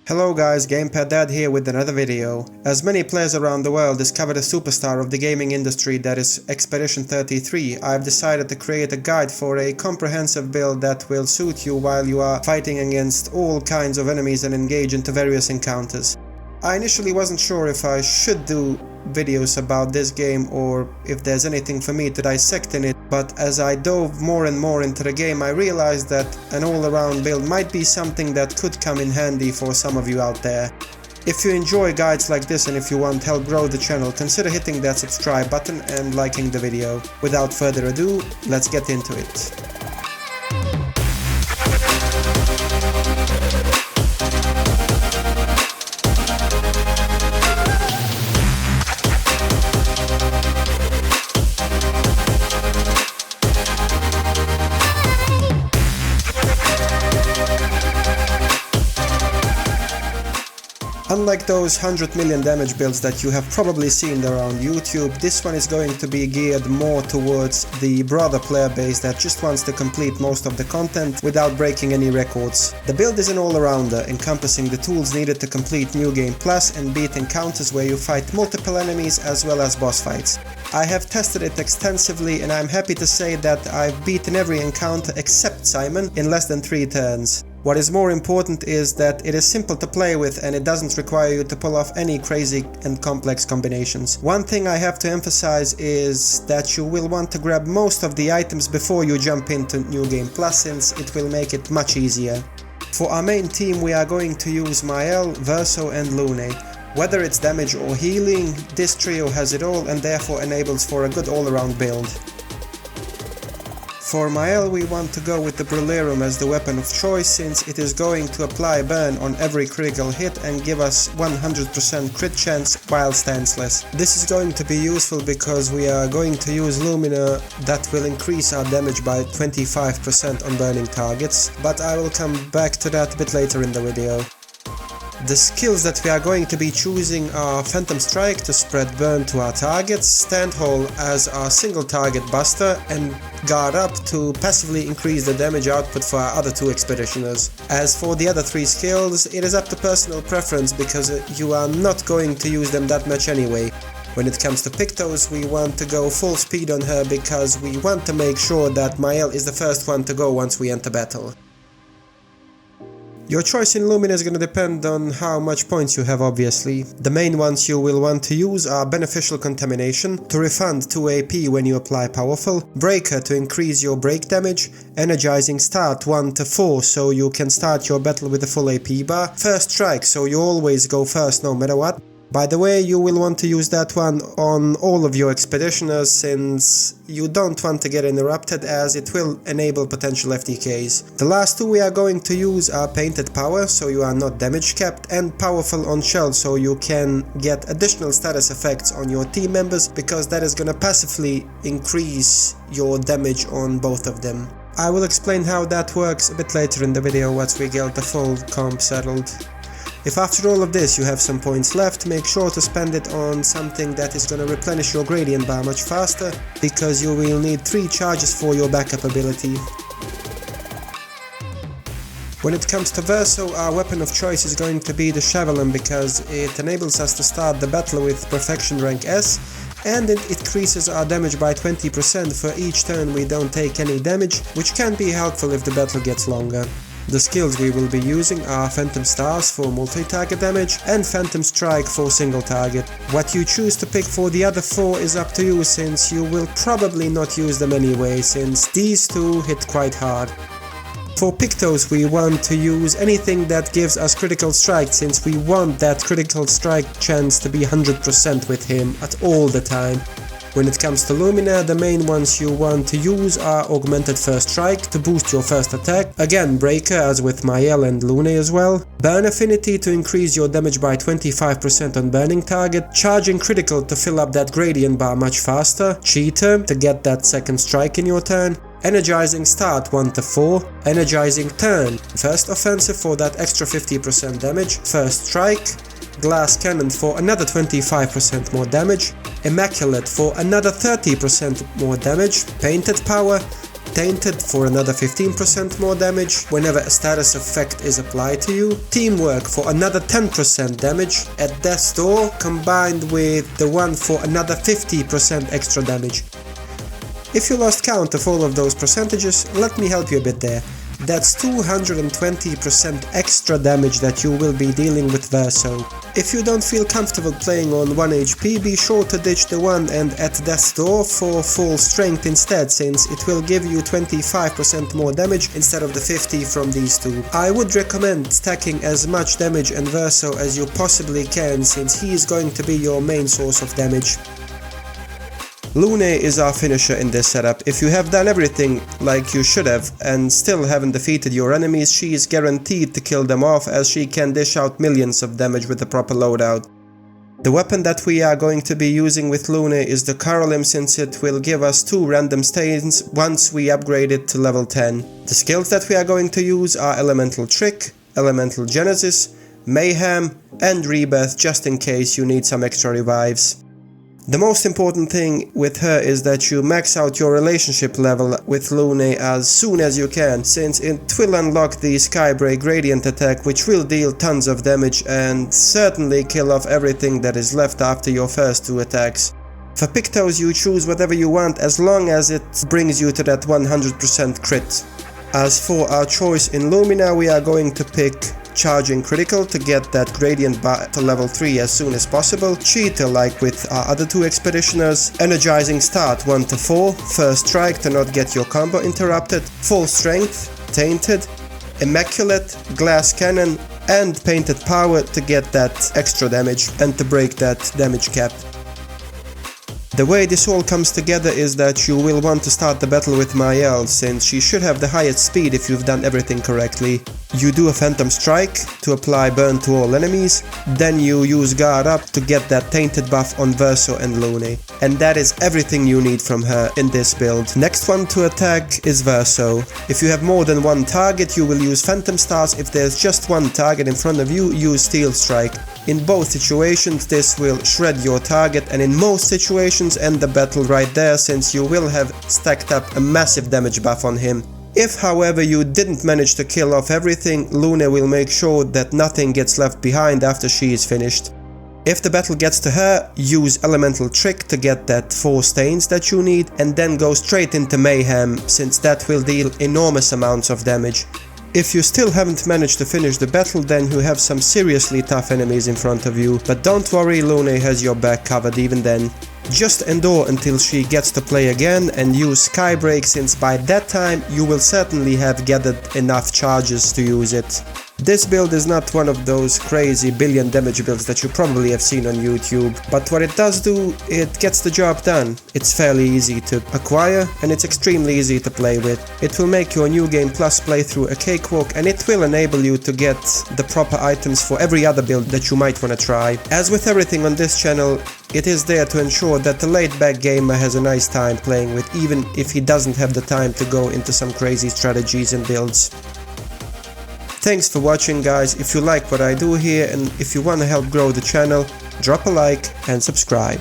Hello guys, Gamepad Dad here with another video. As many players around the world discovered a superstar of the gaming industry that is Expedition 33, I've decided to create a guide for a comprehensive build that will suit you while you are fighting against all kinds of enemies and engage into various encounters. I initially wasn't sure if I should do videos about this game or if there's anything for me to dissect in it, but as I dove more and more into the game I realized that an all-around build might be something that could come in handy for some of you out there. If you enjoy guides like this and if you want help grow the channel, consider hitting that subscribe button and liking the video. Without further ado, let's get into it. Unlike those 100 million damage builds that you have probably seen around YouTube, this one is going to be geared more towards the broader player base that just wants to complete most of the content without breaking any records. The build is an all-arounder, encompassing the tools needed to complete New Game Plus and beat encounters where you fight multiple enemies as well as boss fights. I have tested it extensively and I'm happy to say that I've beaten every encounter except Simon in less than 3 turns. What is more important is that it is simple to play with and it doesn't require you to pull off any crazy and complex combinations. One thing I have to emphasize is that you will want to grab most of the items before you jump into New Game Plus, since it will make it much easier. For our main team we are going to use Maelle, Verso and Lune. Whether it's damage or healing, this trio has it all and therefore enables for a good all-around build. For Maelle we want to go with the Brillerum as the weapon of choice, since it is going to apply burn on every critical hit and give us 100% crit chance while stanceless. This is going to be useful because we are going to use Lumina that will increase our damage by 25% on burning targets, but I will come back to that a bit later in the video. The skills that we are going to be choosing are Phantom Strike to spread burn to our targets, Stand Hold as our single target buster, and Guard Up to passively increase the damage output for our other 2 expeditioners. As for the other 3 skills, it is up to personal preference because you are not going to use them that much anyway. When it comes to pictos, we want to go full speed on her because we want to make sure that Maelle is the first one to go once we enter battle. Your choice in Lumina is going to depend on how much points you have, obviously. The main ones you will want to use are Beneficial Contamination to refund 2 AP when you apply Powerful, Breaker to increase your break damage, Energizing Start 1 to 4 so you can start your battle with a full AP bar, First Strike so you always go first no matter what. By the way, you will want to use that one on all of your expeditioners since you don't want to get interrupted, as it will enable potential FTKs. The last 2 we are going to use are Painted Power so you are not damage capped, and Powerful on Shell so you can get additional status effects on your team members, because that is gonna passively increase your damage on both of them. I will explain how that works a bit later in the video once we get the full comp settled. If after all of this you have some points left, make sure to spend it on something that is going to replenish your gradient bar much faster, because you will need 3 charges for your backup ability. When it comes to Verso, our weapon of choice is going to be the Javelin because it enables us to start the battle with Perfection rank S, and it increases our damage by 20% for each turn we don't take any damage, which can be helpful if the battle gets longer. The skills we will be using are Phantom Stars for multi-target damage and Phantom Strike for single target. What you choose to pick for the other 4 is up to you, since you will probably not use them anyway, since these 2 hit quite hard. For pictos we want to use anything that gives us critical strike, since we want that critical strike chance to be 100% with him at all the time. When it comes to Lumina, the main ones you want to use are Augmented First Strike to boost your first attack, again Breaker as with Maelle and Lune as well, Burn Affinity to increase your damage by 25% on burning target, Charging Critical to fill up that gradient bar much faster, Cheater to get that second strike in your turn, Energizing Start 1 to 4, Energizing Turn, First Offensive for that extra 50% damage, First Strike, Glass Cannon for another 25% more damage, Immaculate for another 30% more damage, Painted Power, Tainted for another 15% more damage whenever a status effect is applied to you. Teamwork for another 10% damage at death's door, combined with the one for another 50% extra damage. If you lost count of all of those percentages, let me help you a bit there. That's 220% extra damage that you will be dealing with Verso. If you don't feel comfortable playing on 1 HP, be sure to ditch the 1 and at death's door for full strength instead, since it will give you 25% more damage instead of the 50 from these two. I would recommend stacking as much damage and Verso as you possibly can, since he is going to be your main source of damage. Lune is our finisher in this setup. If you have done everything like you should have and still haven't defeated your enemies, she is guaranteed to kill them off, as she can dish out millions of damage with the proper loadout. The weapon that we are going to be using with Lune is the Carolim, since it will give us 2 random stains once we upgrade it to level 10. The skills that we are going to use are Elemental Trick, Elemental Genesis, Mayhem and Rebirth, just in case you need some extra revives. The most important thing with her is that you max out your relationship level with Lune as soon as you can, since it will unlock the Skybreak Radiant attack, which will deal tons of damage and certainly kill off everything that is left after your first 2 attacks. For pictos you choose whatever you want as long as it brings you to that 100% crit. As for our choice in Lumina, we are going to pick Charging Critical to get that Gradient bar to level 3 as soon as possible, Cheater like with our other 2 Expeditioners, Energizing Start 1 to 4, First Strike to not get your combo interrupted, Full Strength, Tainted, Immaculate, Glass Cannon and Painted Power to get that extra damage and to break that damage cap. The way this all comes together is that you will want to start the battle with Maelle, since she should have the highest speed if you've done everything correctly. You do a Phantom Strike to apply burn to all enemies, then you use Guard Up to get that tainted buff on Verso and Lune. And that is everything you need from her in this build. Next one to attack is Verso. If you have more than 1 target, you will use Phantom Stars. If there's just 1 target in front of you, use Steel Strike. In both situations this will shred your target, and in most situations end the battle right there, since you will have stacked up a massive damage buff on him. If however you didn't manage to kill off everything, Lune will make sure that nothing gets left behind after she is finished. If the battle gets to her, use Elemental Trick to get that 4 stains that you need, and then go straight into Mayhem, since that will deal enormous amounts of damage. If you still haven't managed to finish the battle, then you have some seriously tough enemies in front of you, but don't worry, Lune has your back covered even then. Just endure until she gets to play again and use Skybreak, since by that time you will certainly have gathered enough charges to use it. This build is not one of those crazy billion damage builds that you probably have seen on YouTube, but what it does do, it gets the job done. It's fairly easy to acquire and it's extremely easy to play with. It will make your New Game Plus playthrough a cakewalk, and it will enable you to get the proper items for every other build that you might want to try. As with everything on this channel, it is there to ensure that the laid-back gamer has a nice time playing with, even if he doesn't have the time to go into some crazy strategies and builds. Thanks for watching, guys. If you like what I do here and if you want to help grow the channel, drop a like and subscribe.